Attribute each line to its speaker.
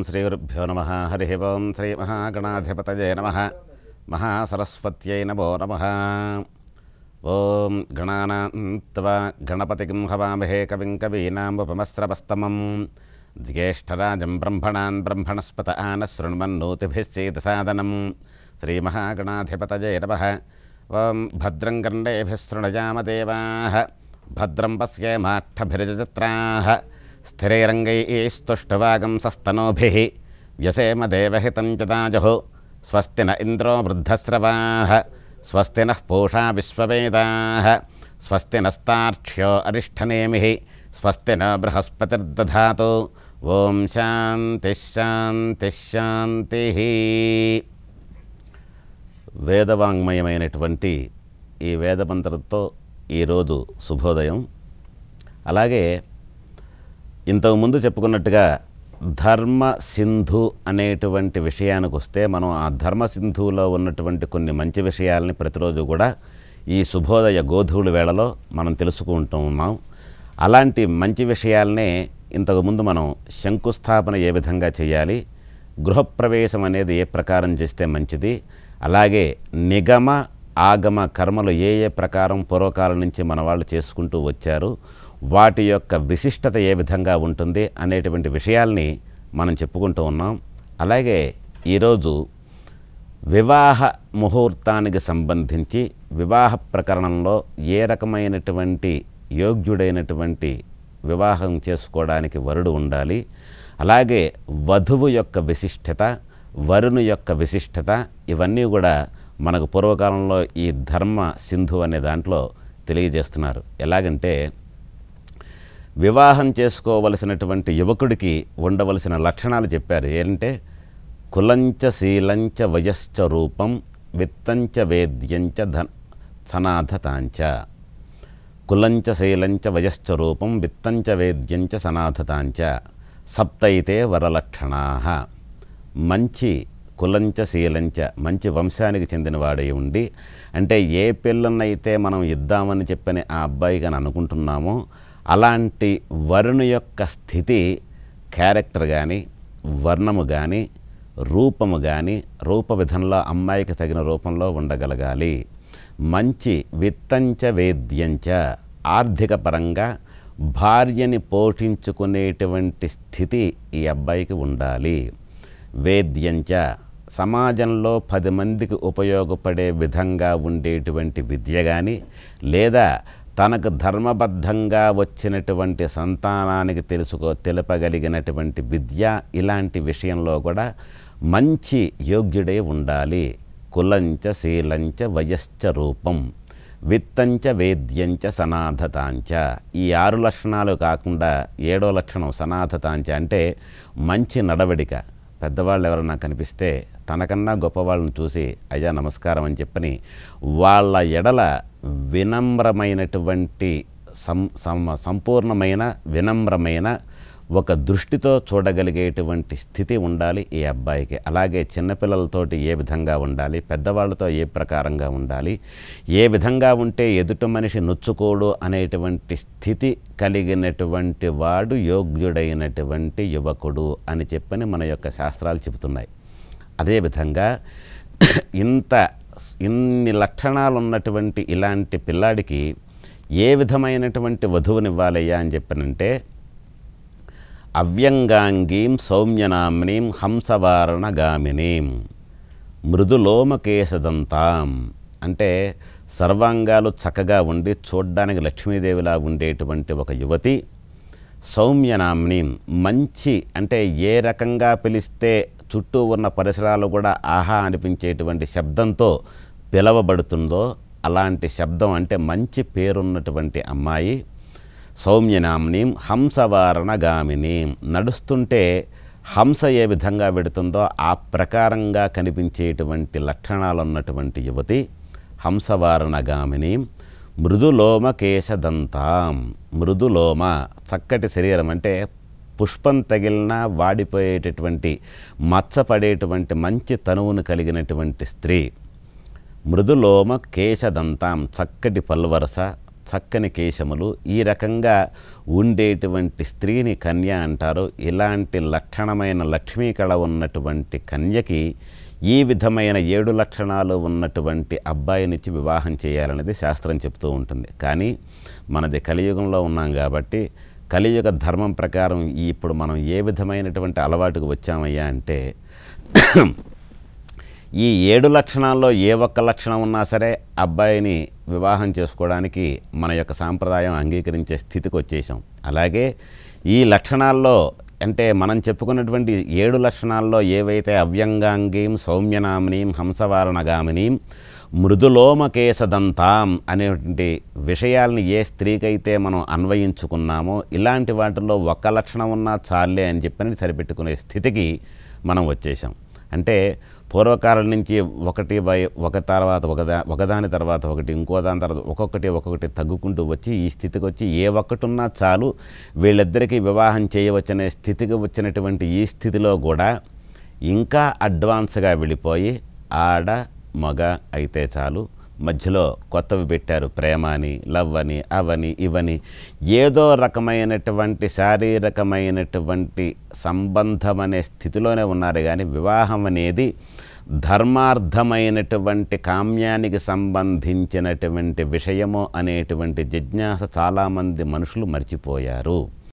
Speaker 1: శ్రీగురుభ్యో నమః. హరి ఓం. శ్రీ మహాగణాధిపతయే నమః. మహాసరస్వత్యై నమో నమః. ఓం గణానాం త్వా గణపతిం హవామహే కవిం కవీనాం ఉపమస్రవస్తమం జ్యేష్ఠరాజం బ్రహ్మణాన్ బ్రహ్మణస్పత ఆనశృణ్వన్నోతిభిः సేదసాదనం. శ్రీమహాగణాధిపతయే నమః. ఓం భద్రం కర్ణేభిः శృణుయామ దేవాः భద్రం పశ్యేమాక్షభిర్యజత్రాः స్థిరైరంగైస్తుష్టవాగంసస్తనూభిः వ్యసేమ దేవహితం యదాజుః. స్వస్తి న ఇంద్రో వృద్ధశ్రవాः స్వస్తి నః పూషా విశ్వవేదాः స్వస్తి నస్తార్క్ష్యో అరిష్టనేమిః స్వస్తి న బృహస్పతిర్దధాతు. ఓం శాంతి శాంతి శాంతి. వేదవాంగ్మయమైనటువంటి ఈ వేదమంత్రంతో ఈరోజు శుభోదయం. అలాగే ఇంతకుముందు చెప్పుకున్నట్టుగా ధర్మ సింధు అనేటువంటి విషయానికి వస్తే మనం ఆ ధర్మ సింధువులో ఉన్నటువంటి కొన్ని మంచి విషయాలని ప్రతిరోజు కూడా ఈ శుభోదయ గోధూళి వేళలో మనం తెలుసుకుంటూ ఉన్నాం. అలాంటి మంచి విషయాలనే ఇంతకుముందు మనం శంకుస్థాపన ఏ విధంగా చేయాలి, గృహప్రవేశం అనేది ఏ ప్రకారం చేస్తే మంచిది, అలాగే నిగమ ఆగమ కర్మలు ఏ ప్రకారం పూర్వకాలం నుంచి మన వాళ్ళు చేసుకుంటూ వచ్చారు, వాటి యొక్క విశిష్టత ఏ విధంగా ఉంటుంది అనేటువంటి విషయాల్ని మనం చెప్పుకుంటూ ఉన్నాం. అలాగే ఈరోజు వివాహ ముహూర్తానికి సంబంధించి వివాహ ప్రకరణంలో ఏ రకమైనటువంటి యోగ్యుడైనటువంటి వివాహం చేసుకోవడానికి వరుడు ఉండాలి, అలాగే వధువు యొక్క విశిష్టత, వరుని యొక్క విశిష్టత, ఇవన్నీ కూడా మనకు పూర్వకాలంలో ఈ ధర్మ సింధు అనే దాంట్లో తెలియజేస్తున్నారు. ఎలాగంటే వివాహం చేసుకోవలసినటువంటి యువకుడికి ఉండవలసిన లక్షణాలు చెప్పారు. ఏంటంటే కులంచ శీలంచ వయశ్చ రూపం విత్తంచ వేద్యంచ సనాథతాంచ. కులంచ శీలంచ వయశ్చ రూపం విత్తంచ వేద్యంచ సనాథతాంచ సప్తైతే వరలక్షణాః. మంచి కులంచ శీలంచ, మంచి వంశానికి చెందినవాడై ఉండి, అంటే ఏ పిల్లనైతే మనం ఇద్దామని చెప్పని ఆ అబ్బాయికి అని అనుకుంటున్నామో అలాంటి వరుని యొక్క స్థితి, క్యారెక్టర్ కానీ, వర్ణము కానీ, రూపము కానీ, రూప విధంలో అమ్మాయికి తగిన రూపంలో ఉండగలగాలి. మంచి విత్తంచ వేద్యంచ, ఆర్థిక పరంగా భార్యని పోషించుకునేటువంటి స్థితి ఈ అబ్బాయికి ఉండాలి. వేద్యంచ, సమాజంలో 10 మందికి ఉపయోగపడే విధంగా ఉండేటువంటి విద్య కానీ, లేదా తనకు ధర్మబద్ధంగా వచ్చినటువంటి సంతానానికి తెలుపగలిగినటువంటి విద్య, ఇలాంటి విషయంలో కూడా మంచి యోగ్యుడే ఉండాలి. కులంచ శీలంచ వయశ్చ రూపం విత్తంచ వేద్యంచ సనాథతాంచ. ఈ 6 లక్షణాలు కాకుండా 7వ లక్షణం సనాథతాంచ అంటే మంచి నడవడిక. పెద్దవాళ్ళు ఎవరన్నా కనిపిస్తే తనకన్నా గొప్పవాళ్ళని చూసి అయ్యా నమస్కారం అని చెప్పని వాళ్ళ ఎడల వినమ్రమైనటువంటి సంపూర్ణమైన వినమ్రమైన ఒక దృష్టితో చూడగలిగేటువంటి స్థితి ఉండాలి ఈ అబ్బాయికి. అలాగే చిన్నపిల్లలతోటి ఏ విధంగా ఉండాలి, పెద్దవాళ్ళతో ఏ ప్రకారంగా ఉండాలి, ఏ విధంగా ఉంటే ఎదుటి మనిషి నొచ్చుకోడు అనేటువంటి స్థితి కలిగినటువంటి వాడు యోగ్యుడైనటువంటి యువకుడు అని చెప్పని మన యొక్క శాస్త్రాలు చెబుతున్నాయి. అదేవిధంగా ఇన్ని లక్షణాలు ఉన్నటువంటి ఇలాంటి పిల్లాడికి ఏ విధమైనటువంటి వధువునివ్వాలయ్యా అని చెప్పనంటే అవ్యంగాంగీం సౌమ్యనామ్నీం హంసవారణగామినీం మృదులోమకేశదంతాం. అంటే సర్వాంగాలు చక్కగా ఉండి చూడ్డానికి లక్ష్మీదేవిలా ఉండేటువంటి ఒక యువతి. సౌమ్యనామ్నీం, మంచి అంటే ఏ రకంగా పిలిస్తే చుట్టూ ఉన్న పరిసరాలు కూడా ఆహా అనిపించేటువంటి శబ్దంతో పిలవబడుతుందో అలాంటి శబ్దం అంటే మంచి పేరున్నటువంటి అమ్మాయి. సౌమ్యనామ్నీం హంసవారణగామినీం, నడుస్తుంటే హంస ఏ విధంగా పెడుతుందో ఆ ప్రకారంగా కనిపించేటువంటి లక్షణాలు ఉన్నటువంటి యువతి. హంసవారణగామినీం మృదులోమకేశదంతాం. మృదులోమ, చక్కటి శరీరం, అంటే పుష్పం తగిలినా వాడిపోయేటటువంటి మచ్చపడేటువంటి మంచి తనువును కలిగినటువంటి స్త్రీ. మృదులోమ కేశదంతాం, చక్కటి పల్వరస, చక్కని కేశములు, ఈ రకంగా ఉండేటువంటి స్త్రీని కన్య అంటారు. ఇలాంటి లక్షణమైన లక్ష్మీ కళ ఉన్నటువంటి కన్యకి ఈ విధమైన 7 లక్షణాలు ఉన్నటువంటి అబ్బాయినిచ్చి వివాహం చేయాలనేది శాస్త్రం చెప్తూ ఉంటుంది. కానీ మనది కలియుగంలో ఉన్నాం కాబట్టి కలియుగ ధర్మం ప్రకారం ఇప్పుడు మనం ఏ విధమైనటువంటి అలవాటుకు వచ్చామయ్యా అంటే ఈ 7 లక్షణాల్లో ఏ ఒక్క లక్షణం ఉన్నా సరే అబ్బాయిని వివాహం చేసుకోవడానికి మన యొక్క సాంప్రదాయం అంగీకరించే స్థితికి వచ్చేసాం. అలాగే ఈ లక్షణాల్లో అంటే మనం చెప్పుకున్నటువంటి 7 లక్షణాల్లో ఏవైతే అవ్యంగాంగీం సౌమ్యనామినీం హంసవారణగామినీం మృదులోమకేశదంతాం అనేటువంటి విషయాల్ని ఏ స్త్రీకైతే మనం అన్వయించుకున్నామో ఇలాంటి వాటిల్లో ఒక్క లక్షణం ఉన్నా చాలే అని చెప్పని సరిపెట్టుకునే స్థితికి మనం వచ్చేసాం. అంటే పూర్వకాలం నుంచి ఒకదాని తర్వాత ఒకటి ఇంకో దాని తర్వాత ఒక్కొక్కటి తగ్గుకుంటూ వచ్చి ఈ స్థితికి వచ్చి ఏ ఒక్కటున్నా చాలు వీళ్ళిద్దరికీ వివాహం చేయవచ్చనే స్థితికి వచ్చినటువంటి ఈ స్థితిలో కూడా ఇంకా అడ్వాన్స్గా వెళ్ళిపోయి ఆడ మగ అయితే చాలు, మధ్యలో కొత్తవి పెట్టారు, ప్రేమ అని, లవ్ అని, అవని ఇవని, ఏదో రకమైనటువంటి శారీరకమైనటువంటి సంబంధం అనే స్థితిలోనే ఉన్నారు. కానీ వివాహం అనేది ధర్మార్థమైనటువంటి కామ్యానికి సంబంధించినటువంటి విషయము అనేటువంటి జిజ్ఞాస చాలామంది మనుషులు మర్చిపోయారు.